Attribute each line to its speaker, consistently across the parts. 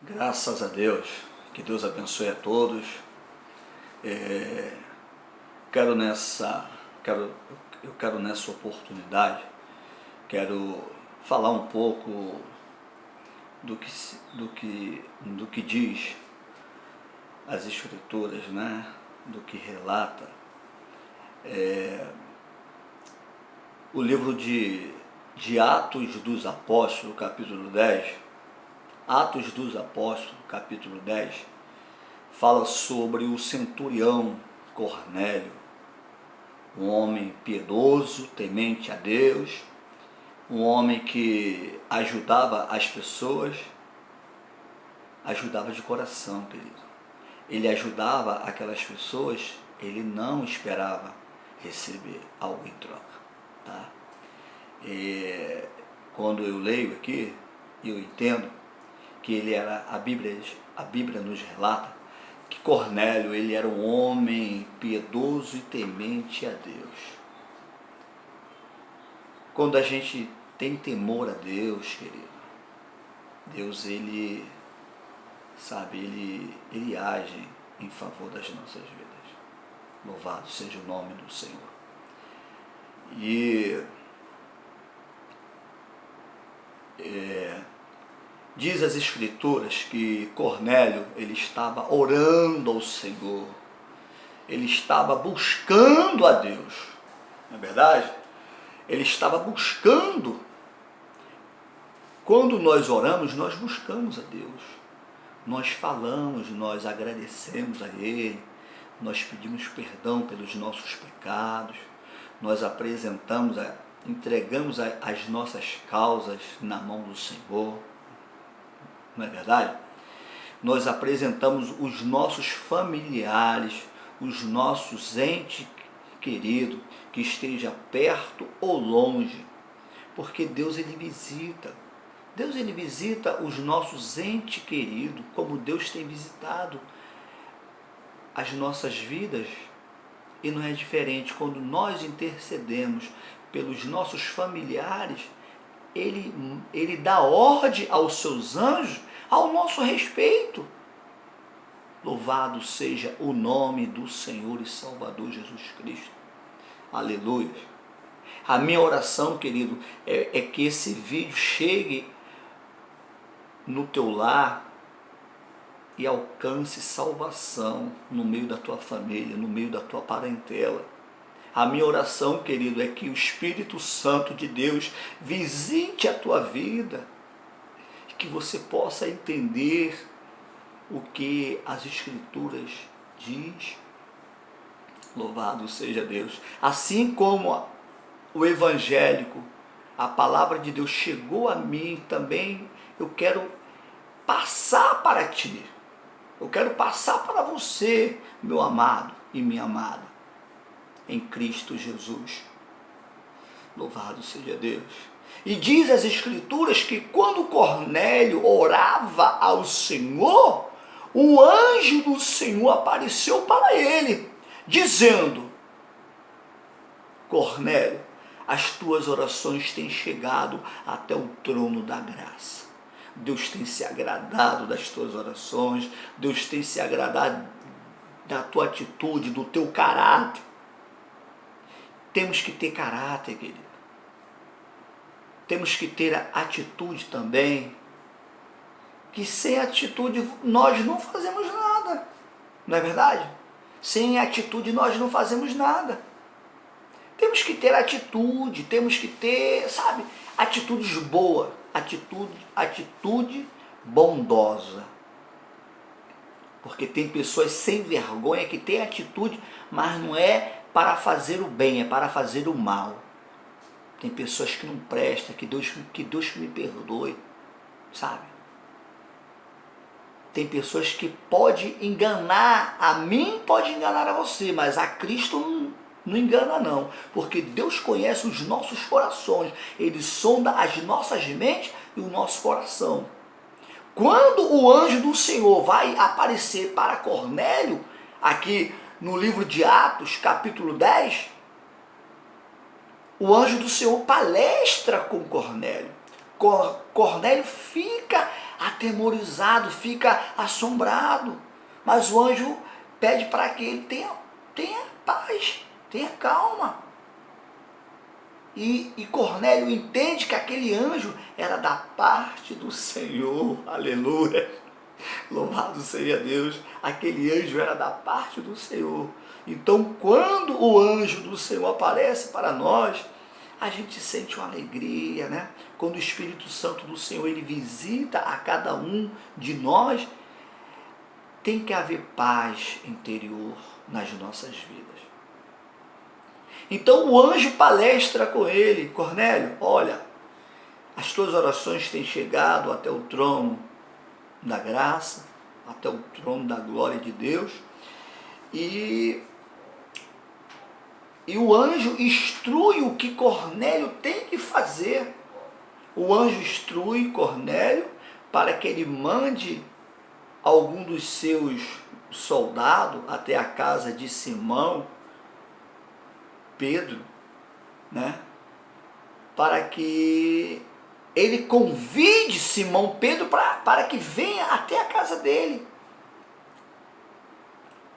Speaker 1: Graças a Deus, que Deus abençoe a todos. É, quero nessa, quero, eu quero nessa oportunidade, quero falar um pouco do que diz as Escrituras, né? Do que relata o livro de Atos dos Apóstolos, capítulo 10. Atos dos Apóstolos, capítulo 10, fala sobre o centurião Cornélio, um homem piedoso, temente a Deus, um homem que ajudava as pessoas, ajudava de coração, querido. Ele ajudava aquelas pessoas, ele não esperava receber algo em troca, tá? Quando eu leio aqui, eu entendo que ele era, a Bíblia nos relata que Cornélio, ele era um homem piedoso e temente a Deus. Quando a gente tem temor a Deus, querido, Deus, ele age em favor das nossas vidas. Louvado seja o nome do Senhor. Diz as Escrituras que Cornélio, ele estava orando ao Senhor, ele estava buscando a Deus, não é verdade? Ele estava buscando. Quando nós oramos, nós buscamos a Deus, nós falamos, nós agradecemos a Ele, nós pedimos perdão pelos nossos pecados, nós apresentamos, entregamos as nossas causas na mão do Senhor, não é verdade? Nós apresentamos os nossos familiares, os nossos entes queridos, que esteja perto ou longe, porque Deus, ele visita. Deus, ele visita os nossos entes queridos, como Deus tem visitado as nossas vidas. E não é diferente quando nós intercedemos pelos nossos familiares. Ele dá ordem aos seus anjos ao nosso respeito. Louvado seja o nome do Senhor e Salvador Jesus Cristo. Aleluia. A minha oração, querido, é que esse vídeo chegue no teu lar e alcance salvação no meio da tua família, no meio da tua parentela. A minha oração, querido, é que o Espírito Santo de Deus visite a tua vida, que você possa entender o que as Escrituras diz. Louvado seja Deus. Assim como o evangélico, a palavra de Deus chegou a mim também, eu quero passar para ti. Eu quero passar para você, meu amado e minha amada, em Cristo Jesus. Louvado seja Deus. E diz as Escrituras que quando Cornélio orava ao Senhor, o anjo do Senhor apareceu para ele, dizendo: Cornélio, as tuas orações têm chegado até o trono da graça. Deus tem se agradado das tuas orações, Deus tem se agradado da tua atitude, do teu caráter. Temos que ter caráter, querido. Temos que ter a atitude também, que sem atitude nós não fazemos nada, não é verdade? Sem atitude nós não fazemos nada. Temos que ter atitude, temos que ter, sabe, atitudes boas, atitude bondosa. Porque tem pessoas sem vergonha que têm atitude, mas não é para fazer o bem, é para fazer o mal. Tem pessoas que não prestam, que Deus me perdoe, sabe? Tem pessoas que podem enganar a mim, pode enganar a você, mas a Cristo não engana não, porque Deus conhece os nossos corações, Ele sonda as nossas mentes e o nosso coração. Quando o anjo do Senhor vai aparecer para Cornélio, aqui no livro de Atos, capítulo 10, o anjo do Senhor palestra com Cornélio. Cornélio fica atemorizado, fica assombrado. Mas o anjo pede para que ele tenha paz, tenha calma. E Cornélio entende que aquele anjo era da parte do Senhor, aleluia. Louvado seja Deus, aquele anjo era da parte do Senhor. Então, quando o anjo do Senhor aparece para nós, a gente sente uma alegria, né? Quando o Espírito Santo do Senhor ele visita a cada um de nós, tem que haver paz interior nas nossas vidas. Então o anjo palestra com ele: Cornélio, olha, as tuas orações têm chegado até o trono da graça, até o trono da glória de Deus, e o anjo instrui o que Cornélio tem que fazer. O anjo instrui Cornélio para que ele mande algum dos seus soldados até a casa de Simão Pedro, né? Para que ele convide Simão Pedro para que venha até a casa dele.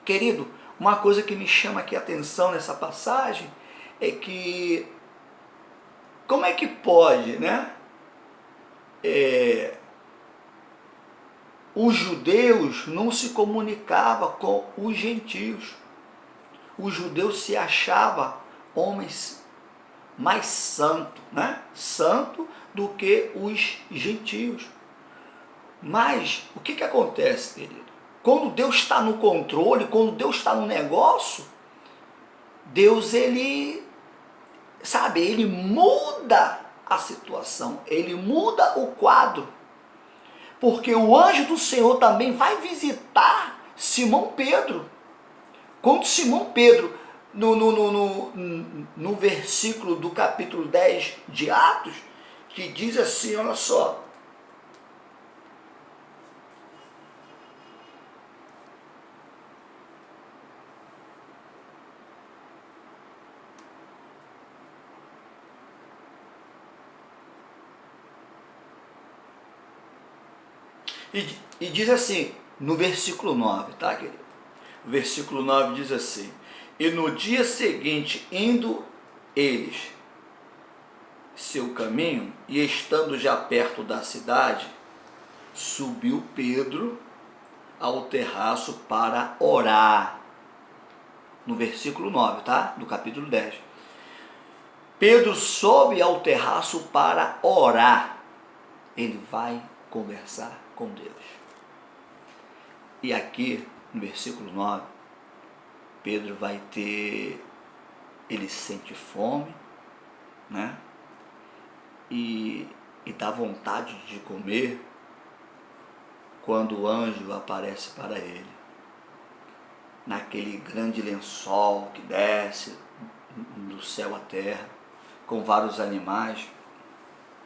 Speaker 1: Querido, uma coisa que me chama aqui a atenção nessa passagem é que como é que pode, né? Os judeus não se comunicavam com os gentios. Os judeus se achavam homens mais santos, né? Santo do que os gentios. Mas o que acontece, querido? Quando Deus está no controle, quando Deus está no negócio, Deus, ele muda a situação, ele muda o quadro. Porque o anjo do Senhor também vai visitar Simão Pedro. Quando Simão Pedro, no versículo do capítulo 10 de Atos, que diz assim, olha só. E diz assim, no versículo 9, tá, querido? O versículo 9 diz assim: e no dia seguinte, indo eles seu caminho, e estando já perto da cidade, subiu Pedro ao terraço para orar. No versículo 9, tá? Do capítulo 10. Pedro sobe ao terraço para orar. Ele vai conversar com Deus. E aqui, no versículo 9, Pedro vai ter, ele sente fome, né? E dá vontade de comer quando o anjo aparece para ele. Naquele grande lençol que desce do céu à terra, com vários animais,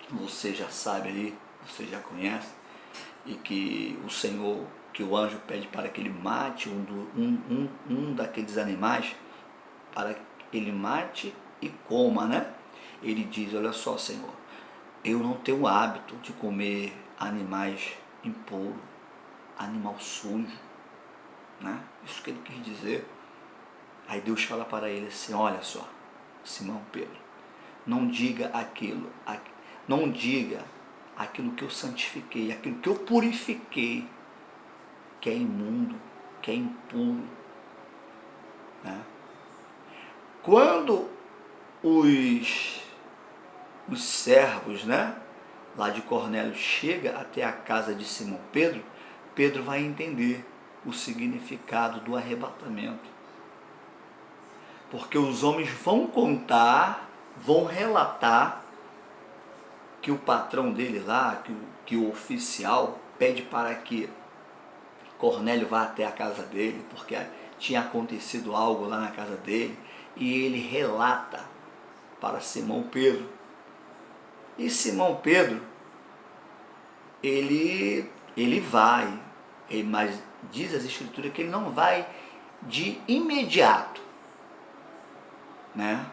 Speaker 1: você já sabe aí, você já conhece, e que o Senhor, que o anjo pede para que ele mate um daqueles animais, para que ele mate e coma, né? Ele diz, olha só, Senhor, eu não tenho o hábito de comer animais impuros, animal sujo, né? Isso que ele quis dizer. Aí Deus fala para ele assim, olha só, Simão Pedro, não diga aquilo, não diga aquilo que eu santifiquei, aquilo que eu purifiquei, que é imundo, que é impuro, né? Quando os servos, né, lá de Cornélio chega até a casa de Simão Pedro, Pedro vai entender o significado do arrebatamento. Porque os homens vão contar, vão relatar que o patrão dele lá, que o oficial pede para que Cornélio vá até a casa dele, porque tinha acontecido algo lá na casa dele, e ele relata para Simão Pedro. E Simão Pedro, ele vai, mas diz as escrituras que ele não vai de imediato, né?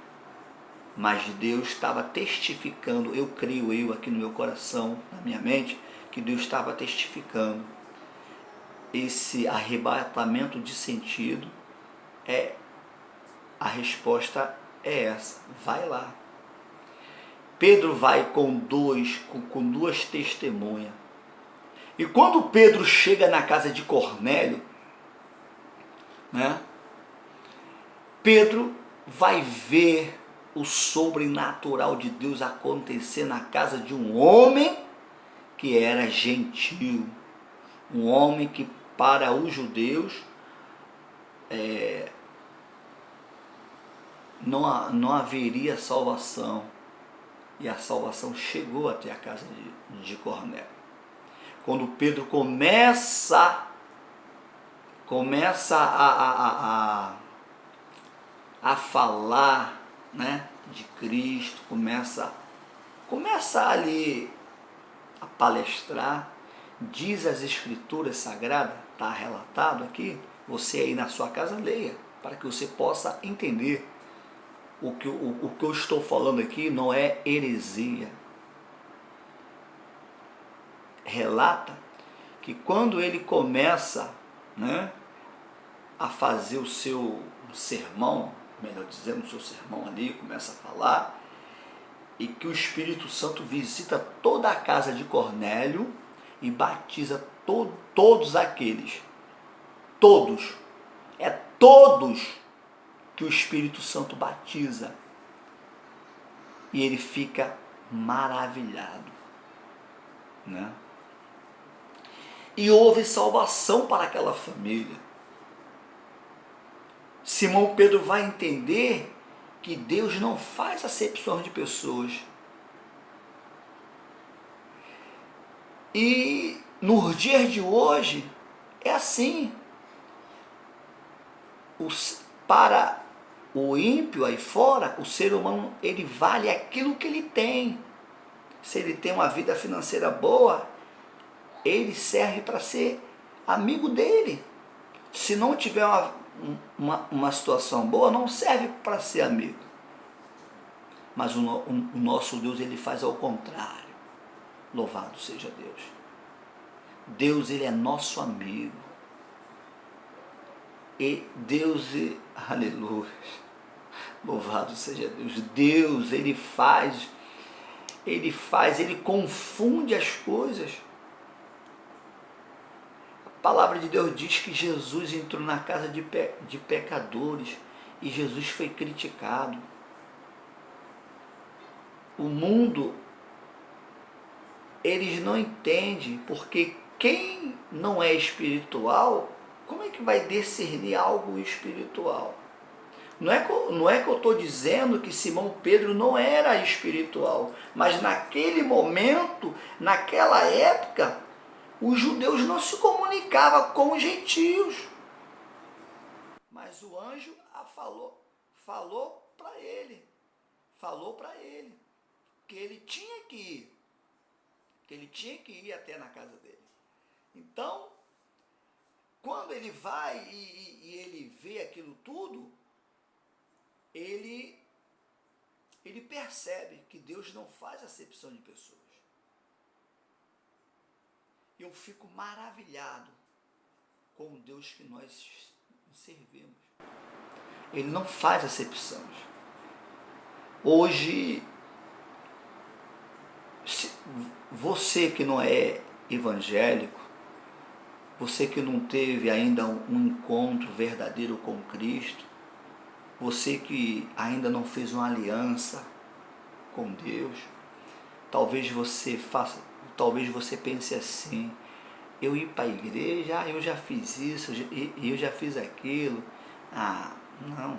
Speaker 1: Mas Deus estava testificando, eu creio aqui no meu coração, na minha mente, que Deus estava testificando. Esse arrebatamento de sentido a resposta é essa, vai lá. Pedro vai com duas testemunhas. E quando Pedro chega na casa de Cornélio, né, Pedro vai ver o sobrenatural de Deus acontecer na casa de um homem que era gentil, um homem que para os judeus não haveria salvação, e a salvação chegou até a casa de Cornélio. Quando Pedro começa a falar, né, de Cristo, começa ali a palestrar, diz as Escrituras Sagradas, está relatado aqui, você aí na sua casa leia, para que você possa entender. O que eu estou falando aqui não é heresia. Relata que quando ele começa, né, a fazer o seu sermão, melhor dizendo, o seu sermão ali, começa a falar, e que o Espírito Santo visita toda a casa de Cornélio e batiza todos aqueles. Todos. É todos que o Espírito Santo batiza. E ele fica maravilhado, né? E houve salvação para aquela família. Simão Pedro vai entender que Deus não faz acepção de pessoas. E nos dias de hoje é assim. Para o ímpio aí fora, o ser humano, ele vale aquilo que ele tem. Se ele tem uma vida financeira boa, ele serve para ser amigo dele. Se não tiver uma situação boa, não serve para ser amigo. Mas o nosso Deus, ele faz ao contrário. Louvado seja Deus. Deus, ele é nosso amigo. E Deus, aleluia, louvado seja Deus. Deus, ele confunde as coisas. A palavra de Deus diz que Jesus entrou na casa de pecadores e Jesus foi criticado. O mundo, eles não entendem, porque quem não é espiritual, como é que vai discernir algo espiritual? Não é que eu estou dizendo que Simão Pedro não era espiritual, mas naquele momento, naquela época, os judeus não se comunicavam com os gentios. Mas o anjo falou para ele que ele tinha que ir até na casa dele. Então, quando ele vai e ele vê aquilo tudo, ele percebe que Deus não faz acepção de pessoas. Eu fico maravilhado com o Deus que nós servimos. Ele não faz acepções. Hoje, você que não é evangélico, você que não teve ainda um encontro verdadeiro com Cristo, você que ainda não fez uma aliança com Deus, talvez você pense assim: eu ir para a igreja, eu já fiz isso, eu já fiz aquilo. Não.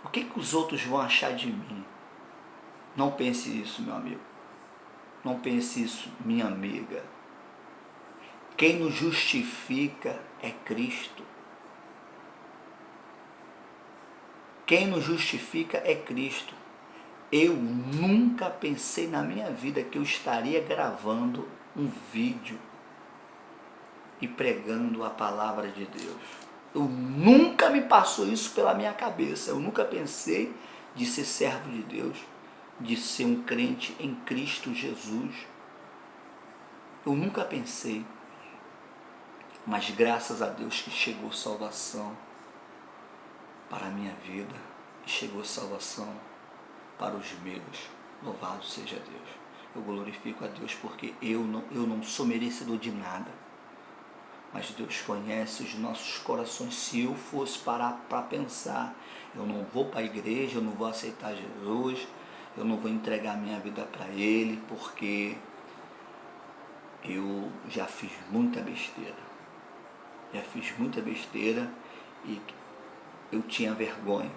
Speaker 1: O que os outros vão achar de mim? Não pense isso, meu amigo. Não pense isso, minha amiga. Quem nos justifica é Cristo. Quem nos justifica é Cristo. Eu nunca pensei na minha vida que eu estaria gravando um vídeo e pregando a palavra de Deus. Nunca me passou isso pela minha cabeça. Eu nunca pensei de ser servo de Deus, de ser um crente em Cristo Jesus. Eu nunca pensei, mas graças a Deus que chegou salvação para a minha vida, e chegou salvação para os meus. Louvado seja Deus. Eu glorifico a Deus porque eu não sou merecedor de nada. Mas Deus conhece os nossos corações. Se eu fosse parar para pensar, eu não vou para a igreja, eu não vou aceitar Jesus, eu não vou entregar minha vida para Ele, porque eu já fiz muita besteira. Já fiz muita besteira e eu tinha vergonha.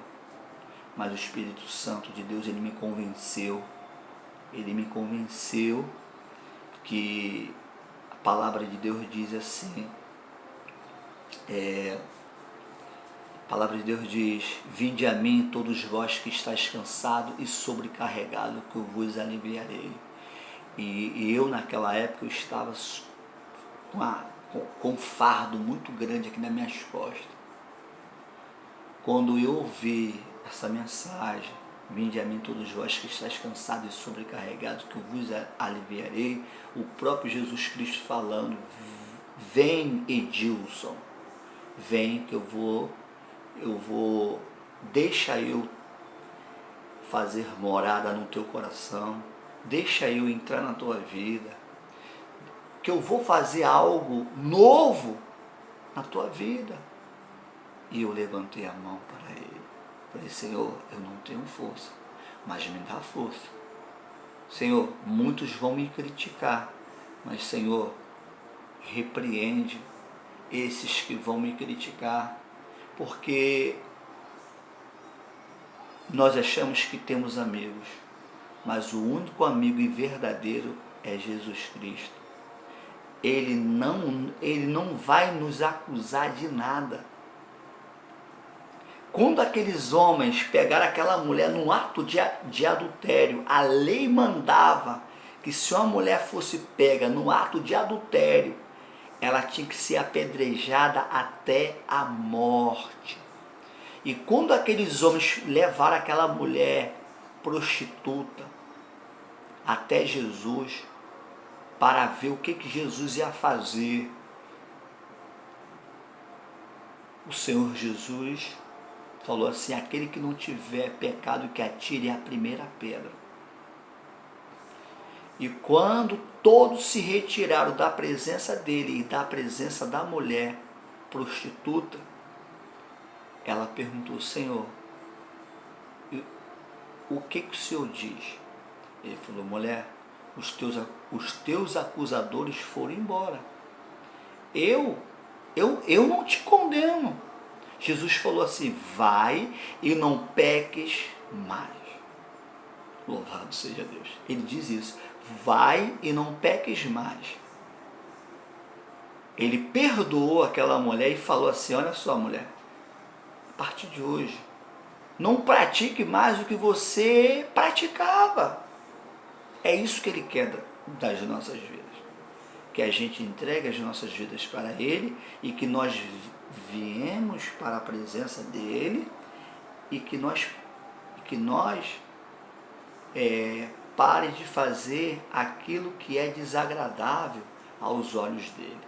Speaker 1: Mas o Espírito Santo de Deus, Ele me convenceu. Ele me convenceu que a palavra de Deus diz assim, a palavra de Deus diz: vinde a mim todos vós que estáis cansados e sobrecarregados, que eu vos aliviarei. E eu naquela época eu estava com um fardo muito grande aqui nas minhas costas. Quando eu ouvi essa mensagem, vinde a mim todos vós que estáis cansados e sobrecarregados, que eu vos aliviarei, o próprio Jesus Cristo falando: vem, Edilson, vem que eu vou, deixa eu fazer morada no teu coração, deixa eu entrar na tua vida, que eu vou fazer algo novo na tua vida. E eu levantei a mão para ele. Falei: Senhor, eu não tenho força, mas me dá força. Senhor, muitos vão me criticar, mas Senhor, repreende esses que vão me criticar, porque nós achamos que temos amigos, mas o único amigo e verdadeiro é Jesus Cristo. Ele não vai nos acusar de nada. Quando aqueles homens pegaram aquela mulher no ato de adultério, a lei mandava que se uma mulher fosse pega no ato de adultério, ela tinha que ser apedrejada até a morte. E quando aqueles homens levaram aquela mulher prostituta até Jesus, para ver o que Jesus ia fazer, o Senhor Jesus falou assim: aquele que não tiver pecado, que atire a primeira pedra. E quando todos se retiraram da presença dele e da presença da mulher prostituta, ela perguntou: Senhor, o que o Senhor diz? Ele falou: mulher, os teus acusadores foram embora. Eu não te condeno. Jesus falou assim: vai e não peques mais. Louvado seja Deus. Ele diz isso: vai e não peques mais. Ele perdoou aquela mulher e falou assim: olha só, mulher, a partir de hoje, não pratique mais o que você praticava. É isso que Ele quer das nossas vidas. Que a gente entregue as nossas vidas para Ele e que nós viemos para a presença dEle e que nós pare de fazer aquilo que é desagradável aos olhos dEle.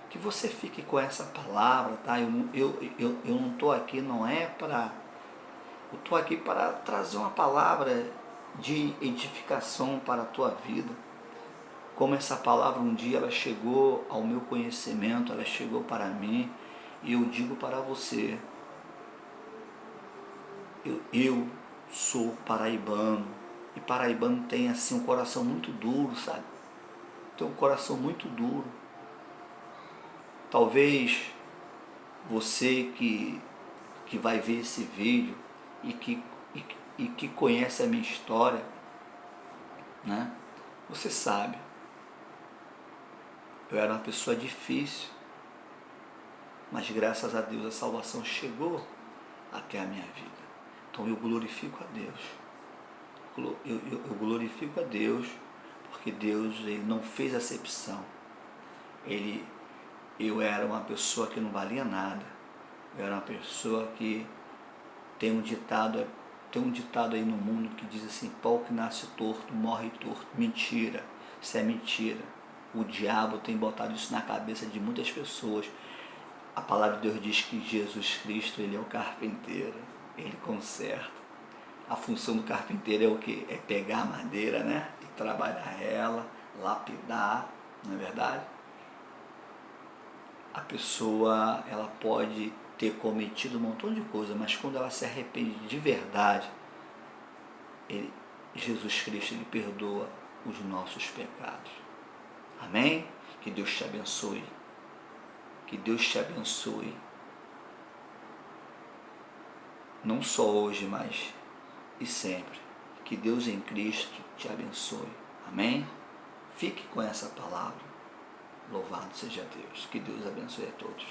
Speaker 1: Que você fique com essa palavra, tá? Eu não estou aqui, não é para... Eu estou aqui para trazer uma palavra de edificação para a tua vida. Como essa palavra um dia ela chegou ao meu conhecimento, ela chegou para mim, e eu digo para você, eu sou paraibano, e paraibano tem assim um coração muito duro, sabe? Tem um coração muito duro. Talvez você que vai ver esse vídeo e que conhece a minha história, né? Você sabe, eu era uma pessoa difícil, mas graças a Deus a salvação chegou até a minha vida. Então eu glorifico a Deus. Eu glorifico a Deus, porque Deus, Ele não fez acepção. Eu era uma pessoa que não valia nada. Eu era uma pessoa que tem um ditado aí no mundo que diz assim: pau que nasce torto, morre torto. Mentira, isso é mentira. O diabo tem botado isso na cabeça de muitas pessoas. A palavra de Deus diz que Jesus Cristo, ele é o carpinteiro, ele conserta. A função do carpinteiro é o quê? É pegar a madeira, né? E trabalhar ela, lapidar, não é verdade? A pessoa, ela pode ter cometido um montão de coisa, mas quando ela se arrepende de verdade, Jesus Cristo, ele perdoa os nossos pecados. Amém? Que Deus te abençoe. Que Deus te abençoe. Não só hoje, mas e sempre. Que Deus em Cristo te abençoe. Amém? Fique com essa palavra. Louvado seja Deus. Que Deus abençoe a todos.